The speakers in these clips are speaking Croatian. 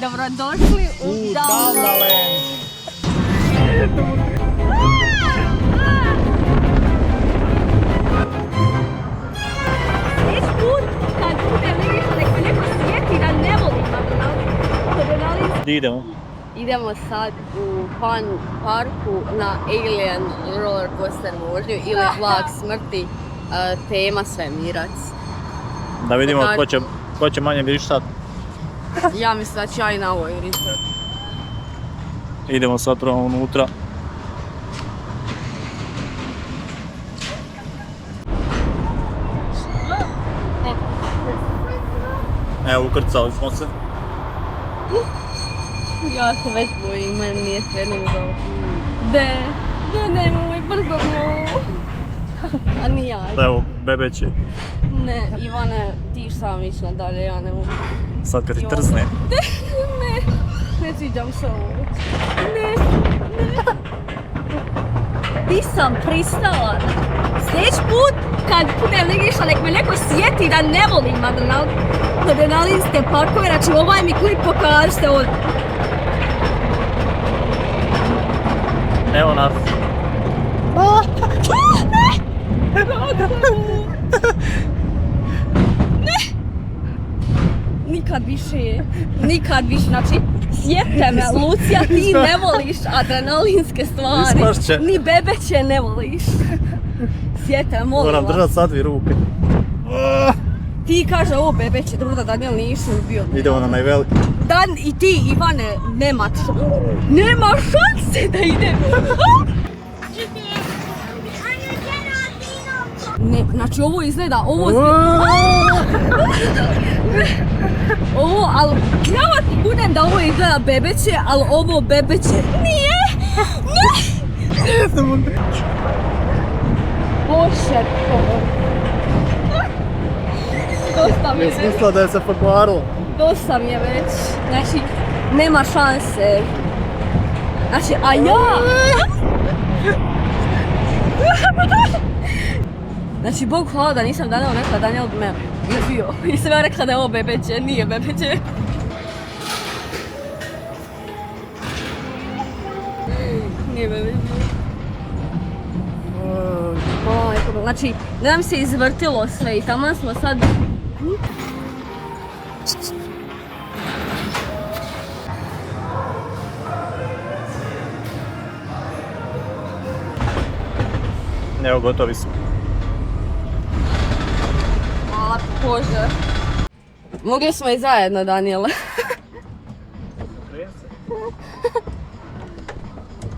Dobrodošli u Dalmaland. Sljedeći put kad budem vidiš nek me neko sjeti da ne volim adrenalin. Gdje idemo? Idemo sad u Fun parku na Alien roller coaster vožnju ili vlak smrti, tema svemirac. Da vidimo ko će manje vrištat. Ja mislim da ću ja i na ovoj vrištat. Idemo sad prvo unutra. Evo, ukrcali smo se. Ja se već bojim, meni nije sve nego nemoj brzo no. A ni ja. Evo, bebeći. Ne, Ivane, ti sam ići nadalje, ja ne mogu. Sad kad ti trzne. Ne sviđam se ovo. Ne. Ti sam pristala. Sljedeći put kad budem negdje išla, nek me neko sjeti da ne volim adrenalinske parkove, znači ovaj mi klip pokažite od... Evo nas. Ne! Nikad više, znači sjete me, Lucija, ti ne voliš adrenalinske stvari, Ispašće. ni bebeće ne voliš. Sjete me, molim Moram vas. držat sad dvije ruke. Ti kaže ovo bebeće, drugo da Daniel nisu bio. Idemo na najveliki. Dan i ti, Ivane, nema šanse da idemo. Ne, znači ovo izgleda, ovo, ali ja vas budem da ovo izgleda bebeće, ali ovo bebeće nije, ne znam. Bože, dosta mi je već. Mislila da je se pokvarilo. Dosta mi je već, znači nema šanse. Znači, a ja... Znači, Bog hvala da nisam Daniel rekla, Daniel bi me ubio. Nisam ja rekla da je ovo bebeće, nije bebeće. Nije bebeće. Znači, da nam se izvrtilo sve i tamo smo sad... Evo, gotovi smo. Hvala, Bože. Mogli smo i zajedno, Daniele.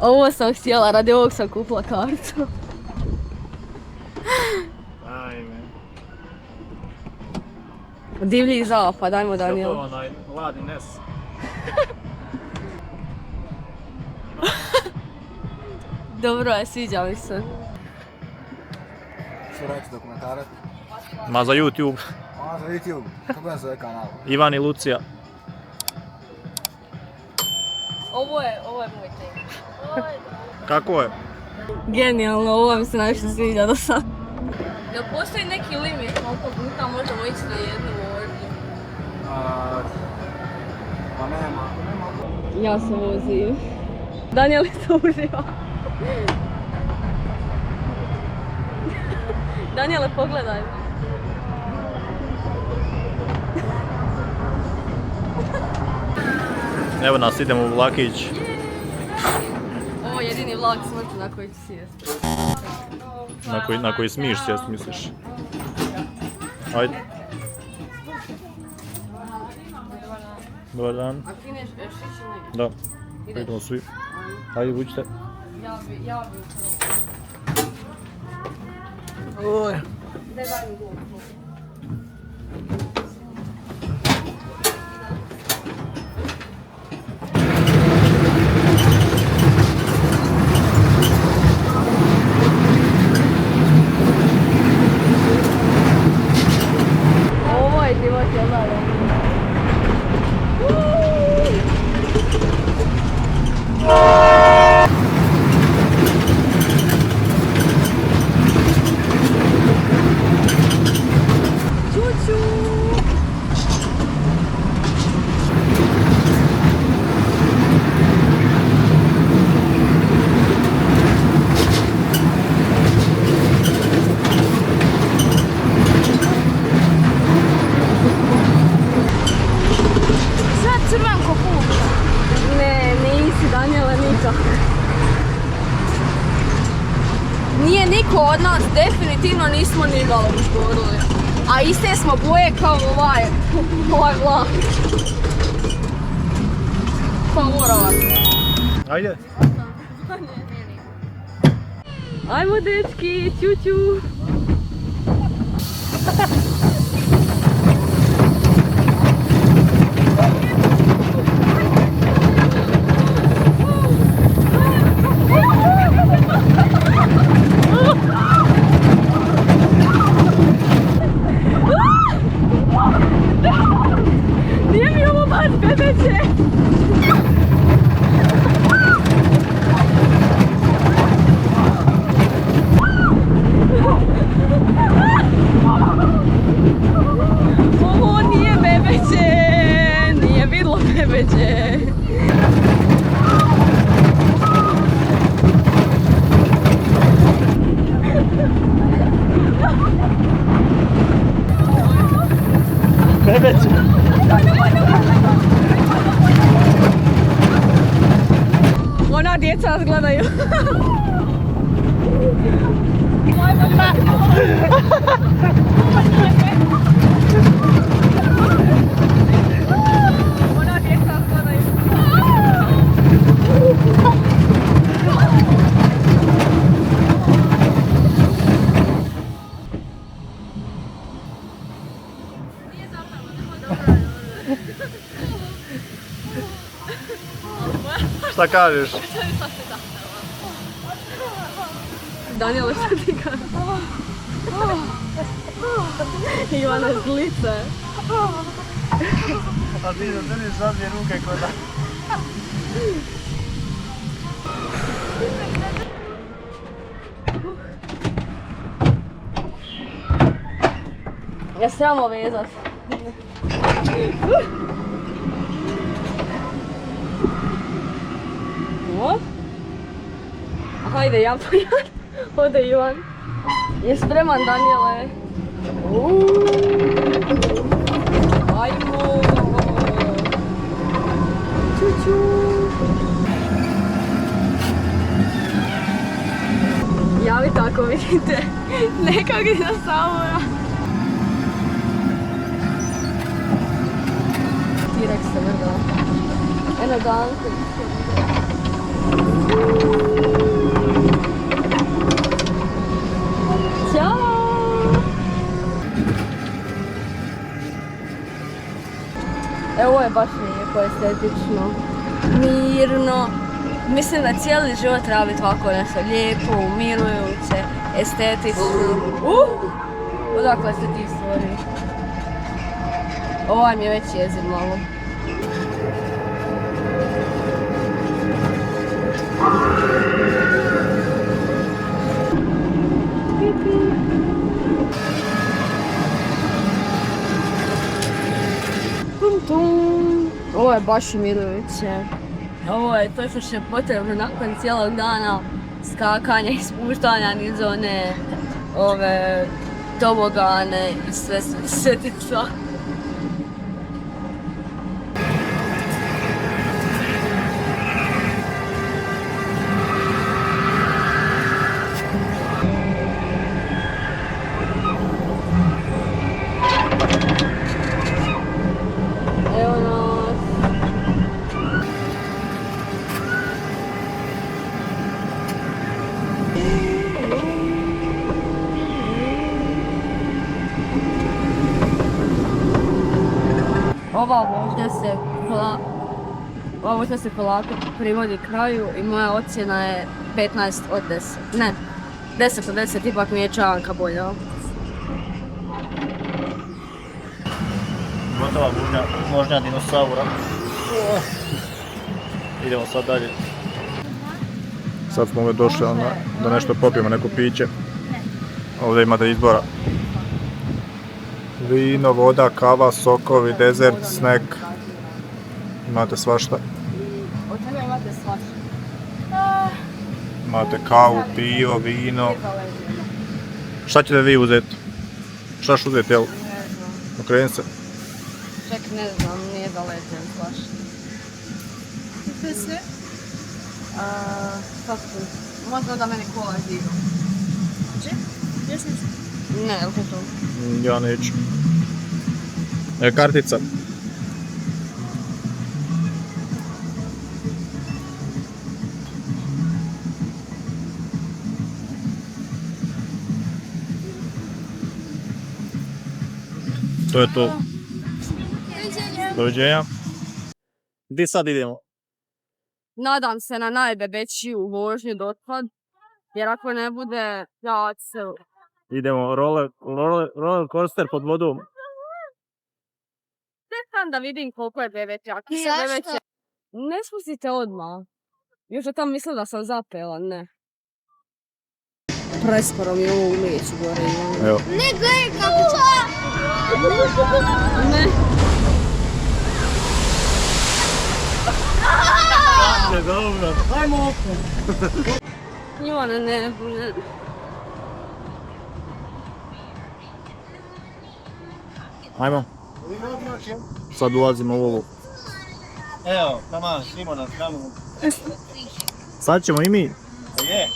Ovo sam htjela, radi ovog sam kupila kartu. Ajme. Divlji zapad, dajmo Daniel. Što to onaj Ladi Nes? Dobro je, sviđa mi se. Što reći dokumentarac? Ma za YouTube. A, za YouTube. Kako je zove kanal? Ivan i Lucija. Ovo je moj tek. Kako je? Genijalno, ovo mi se najviše sviđa do sad. Jel postoji neki limit koliko puta možemo ići na jednu vožnju? Pa nema. Ja se vozim. Daniel je to uživa. Daniele, pogledaj. Evo nas, idemo u vlakić. Ovo je jedini vlak smrti na koji ću sjesti. Na koji smiješ sjest, misliš? Ajde. Dobar dan. A ti nešto još ići negdje? Da. Idemo svi. Ajde, vučite. Ja bi Oj. Gdje daj mi gol? Ovo je život, jel da? crven ko kuća. Ne, nisi Danijela nikak. Nije niko od nas, definitivno nismo ni malo užgorili. A iste smo boje kao ovaj vlak. Pa morovat. Ajde. Ajmo dečki, ću. Nije mi ovo baš bebeće. Ovo nije bebeće, nije vidlo bebeće. Bebeće. Ona djeca nas gledaju. Ona djeca nas gledaju. Šta kažeš? Danijela, što ti kažeš? Ivana zlice. A ti da držiš zadnje ruke kod da... Ja se trebamo vezat. Hajde, ja pojad. Ode Ivan. Je spreman, Danijele? Ajmo. Čuču. Javi tako, vidite. Nekak dinosaura. T-Rex se vrda. Eno danku. Ovo je baš lijepo, estetično, mirno. Mislim da cijeli život treba biti ovako nešto lijepo, umirujuće, estetično. Odakle se ti stvori? Ovaj mi je već jezir malo. Ovo je baš umirujuće. Ovo je to što je potrebno nakon cijelog dana skakanja i spuštanja niz one tobogane i sve svetica. Ova vožnja se polako privodi kraju i moja ocjena je 15 od 10. Ne, 10 od 10, ipak mi je čavanka bolja. Gotova vožnja dinosaura. Idemo sad dalje. Sad smo došli da nešto popijemo, neko piće. Ovdje imate izbora. Vino, voda, kava, sokovi, dezert, snack. Imate svašta. Od čega imate svašta? Imate kavu, pivo, vino. Šta ćete vi uzeti? Šta ćeš uzeti, jel? Okreni se. Ček, ne znam, nije da letim baš. To je sve? Kako? Možda da meni kola živo. Ček, još nešto? Ne, je li to? Ja neću. Kartica. To je to. Doviđenja. Gdje sad idemo? Nadam se na najbebećiju vožnju do sad. Jer ako ne bude, ja ću se... Idemo roller coaster pod vodom. Čekam da vidim koliko je bebeća. Zašto? Ne spustite odmah. Još je tam mislila da sam zapela, ne. Preskoro mi je ovo ulijeću gore. Evo. Ne, gledaj kako će... Ne. Dobro. Ajmo opet. Ivana, ne. Ajmo. Sad ulazimo u ovu. Evo, tamo, Simona, tamo. Sad ćemo i mi. Je.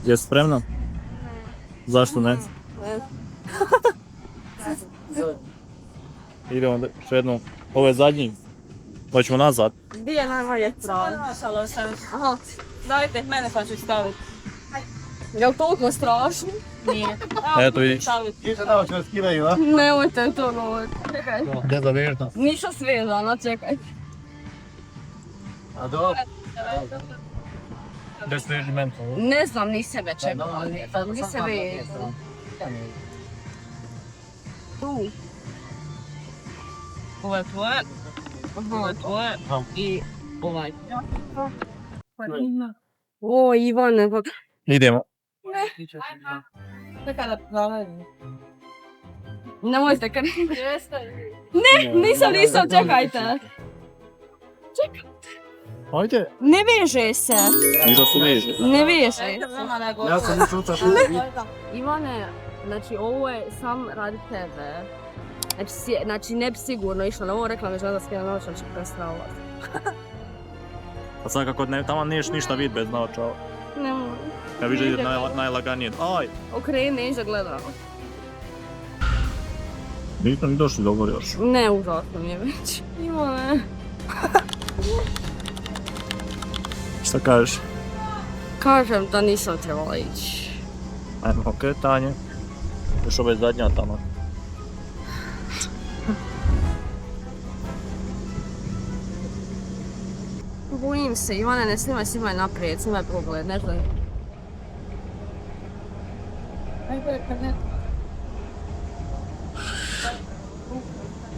Jesi spremna? Zašto ne? Idemo još jednom. Ovo je zadnji. Hoćemo nazad. Gdje je najmanje strana? Aha. Dajte, mene pa ću staviti. Je li toliko strašno? Nije. Eto vidiš. Ti se dao ću skidaju, a? Nemojte to govoriti. Čekaj. Gdje da vježda? Nisam svezana, čekaj. A dobro. Gdje se veži mental? Ne znam, ni sebe čekala. Ni sebe tu. Ovo je tvoje. Ovo je tvoje. I ovaj. O, Ivane, pa... Idemo. Čekaj da pravedim. Nemojte krenuti. Ne, nisam, čekajte. Ajde. Ne veže se. Ništa se veže. Ne veže. Ja sam čuta Ivane, znači ovo je sam radi tebe. Znači ne bi sigurno išla na ovo, rekla mi žena da skida naočal, će prestravovat. A sad kako tamo niješ ništa vid bez naočala. Ne mogu. Ja viš da ide najlaganije. Aj! Okreni, iđe gledamo. Nismo ni došli dobro još. Ne, užasno mi je već. Ivane. Šta kažeš? Kažem da nisam trebala ići. Ajmo okretanje. Još ovo je zadnja tamo. Bojim se, Ivane, ne snimaj naprijed, snimaj pogled, ne znam.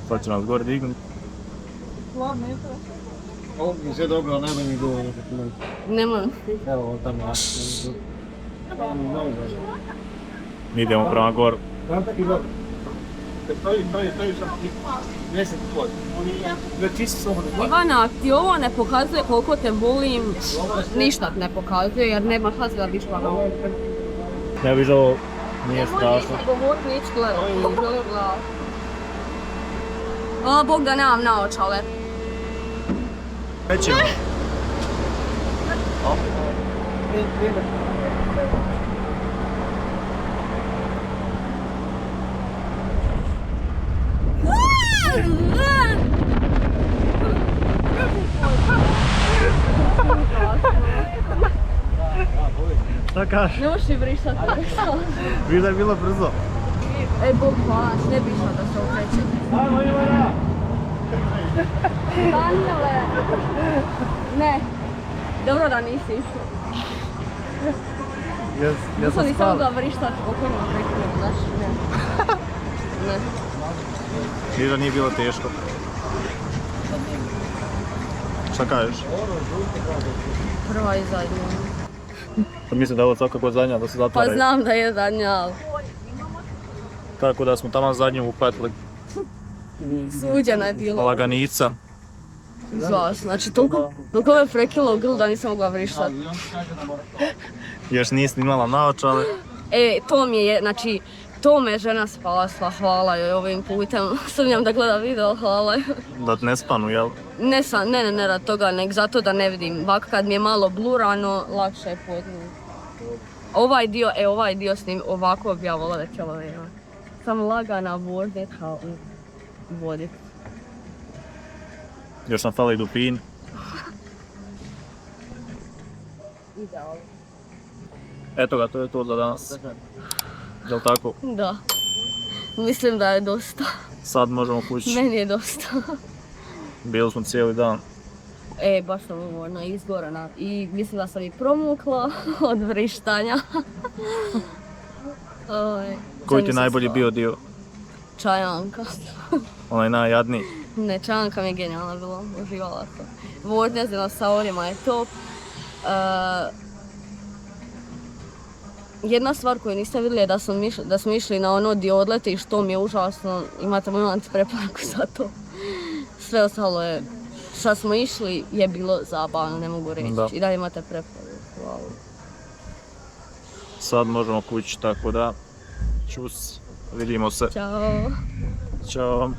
Sad će nas gore dignuti. Ovo mi sve dobro, ne da mi govori. Nemoj. Evo, tamo. Mi idemo prema goru. Tam taki dobro. Stoji sam 10 pod. Već čisto samo da... Ivana, ti ovo ne pokazuje koliko te volim, ništa ne pokazuje jer nema šanse da biš hvala. Ja viš ovo nije strašno. Neću govoriti, neću gledati, želim gledati. O, Bog da nemam naočale. Već ćemo. Šta kažeš? Ne možeš i vrištati. Viš da je bilo brzo. Ej, Bog hvala, ne bi išla da se okreće. Ajmo, Ivana! Daniele! Ne. Dobro da nisi išla. Ja sam nisam spala. mogla vrištati okolno prekrenuti, znaš, ne. Ne. Viš da nije bilo teško. Šta kažeš? Prva i zadnja. Pa mislim da je ovo svakako zadnja, da se Pa zatvaraju. znam da je zadnja, ali Tako da smo tamo zadnju upatili. suđena je bilo. Laganica. Zvaš, znači toliko me prekilo grl da nisam mogla vrištati. Još nisi imala naočale. To mi je, znači, To me žena spasla, hvala joj ovim putem. Sumnjam da gleda video, hvala joj. Da ne spanu, jel? Ne rad toga, nek zato da ne vidim. Ovako kad mi je malo blurano, lakše je podnijeti. Ovaj dio s njim ovako bi ja volila da će ovo ima. Sam lagana vodika u vodi. Još nam fali dupin. Idealno. Eto ga, to je to za danas. Jel tako? Da. Mislim da je dosta. Sad možemo kući. Meni je dosta. Bili smo cijeli dan. Baš sam umorna, izgorena. I mislim da sam i promukla od vrištanja. Koji ti je najbolji bio dio? Čajanka. Onaj najjadniji. Ne, čajanka mi je genijalna bila, uživala sam. Vodnja s dinosaurima je top. Jedna stvar koju niste vidjeli je da smo išli na ono di odlete i što mi je užasno, imate moju antipreporuku za to. Sve ostalo je, šta smo išli je bilo zabavno, ne mogu reći. Da. I dalje imate preporuku. Wow. Sad možemo kući, tako da čus, vidimo se. Ćao. Ćao.